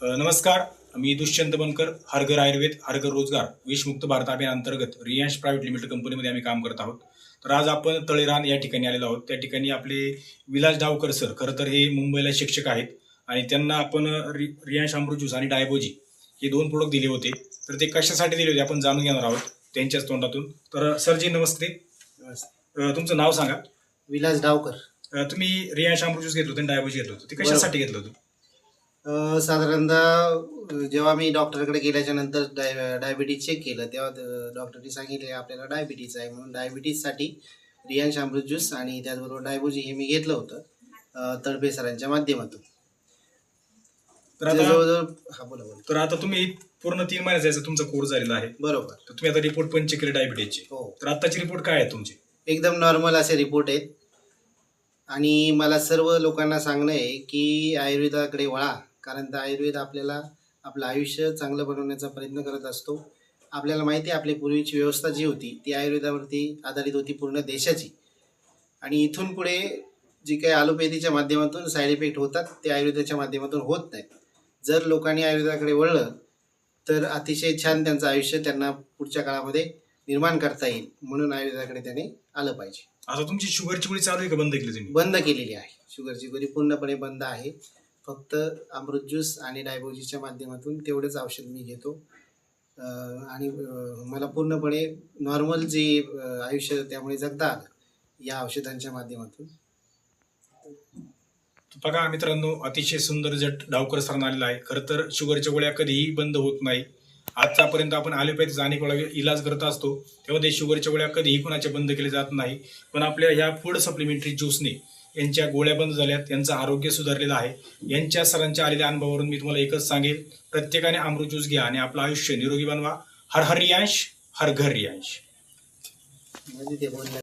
नमस्कार, मी दुष्यंत बनकर. हर घर आयुर्वेद हर घर रोजगार विषमुक्त भारत अभियान अंतर्गत रियांश प्रायव्हेट लिमिटेड कंपनीमध्ये आम्ही काम करत आहोत. तर आज आपण तळेरान या ठिकाणी आलेलो आहोत. त्या ठिकाणी आपले विलास डावकर सर, खरं तर हे मुंबईला शिक्षक आहेत आणि त्यांना आपण रियांश अमृत ज्यूस आणि डायबोजी हे 2 प्रोडक्ट दिले होते. तर ते कशासाठी दिले होते आपण जाणून घेणार आहोत त्यांच्याच तोंडातून. तर सरजी नमस्ते. तुमचं नाव सांगा. विलास डावकर. तुम्ही रियांश अमृत ज्यूस घेतलं होतं आणि डायबोजी घेतलं होतं, ते कशासाठी घेतलं होतं? साधारणतः जेव्हा मी डॉक्टरकडे गेल्याच्या नंतर डायबिटीज चेक केलं तेव्हा डॉक्टरनी सांगितले आपल्याला डायबिटीज आहे म्हणून डायबिटीजसाठी रियांश अमृत ज्यूस आणि त्याचबरोबर डायबोजी हे मी घेतलं होतं तळपे सरांच्या माध्यमातून. तर आता जवळजवळ बोला. तर आता तुम्ही पूर्ण 3 महिन्याचा याचा तुमचा कोर्स झालेला आहे. बरोबर. तर तुम्ही आता रिपोर्ट पण चेक केले डायबिटीजचे. हो, तर आताचे रिपोर्ट काय आहेत तुमचे? एकदम नॉर्मल असे रिपोर्ट आहेत. आणि मला सर्व लोकांना सांगणं आहे की आयुर्वेदाकडे वळा, कारण तर आयुर्वेद आपल्याला आपलं आयुष्य चांगलं बनवण्याचा प्रयत्न करत असतो. आपल्याला माहिती आहे आपली पूर्वीची व्यवस्था जी होती ती आयुर्वेदावरती आधारित होती पूर्ण देशाची. आणि इथून पुढे जी काही ॲलोपॅथीच्या माध्यमातून साईड इफेक्ट होतात ते आयुर्वेदाच्या माध्यमातून होत नाहीत. जर लोकांनी आयुर्वेदाकडे वळलं तर अतिशय छान त्यांचं आयुष्य त्यांना पुढच्या काळामध्ये निर्माण करता येईल. म्हणून आयुर्वेदाकडे त्याने आलं पाहिजे. आता तुमची शुगरची गोळी चालू आहे का बंद केली तुम्ही? बंद केलेली आहे. शुगरची गोळी पूर्णपणे बंद आहे. फक्त अमृत ज्यूस आणि डायबोजीच्या माध्यमातून तेवढेच औषध मी घेतो. आणि मला पूर्णपणे नॉर्मल जे आयुष्य त्यामुळे जगता आलं या औषधांच्या माध्यमातून. बघा मित्रांनो, अतिशय सुंदर रिझल्ट डावकर सरांना आलेला आहे. खरं तर शुगरच्या गोळ्या कधीही बंद होत नाही. आजच्यापर्यंत आपण ॲलोपॅथीचा अनेक वेळा इलाज करत असतो तेव्हा ते शुगरच्या गोळ्या कधीही कोणाच्या बंद केल्या जात नाही. पण आपल्या ह्या फूड सप्लिमेंटरी ज्यूसने यांच्या गोळ्या बंद झाल्यात, यांचं आरोग्य सुधारलेलं आहे. यांच्या सरांच्या आलेल्या अनुभवावरून मी तुम्हाला एकच सांगेल, प्रत्येकाने अमृत ज्यूस घ्या आणि आपलं आयुष्य निरोगी बनवा. हर हर रियांश, हर घर रियांश. म्हणजे ते बोलणं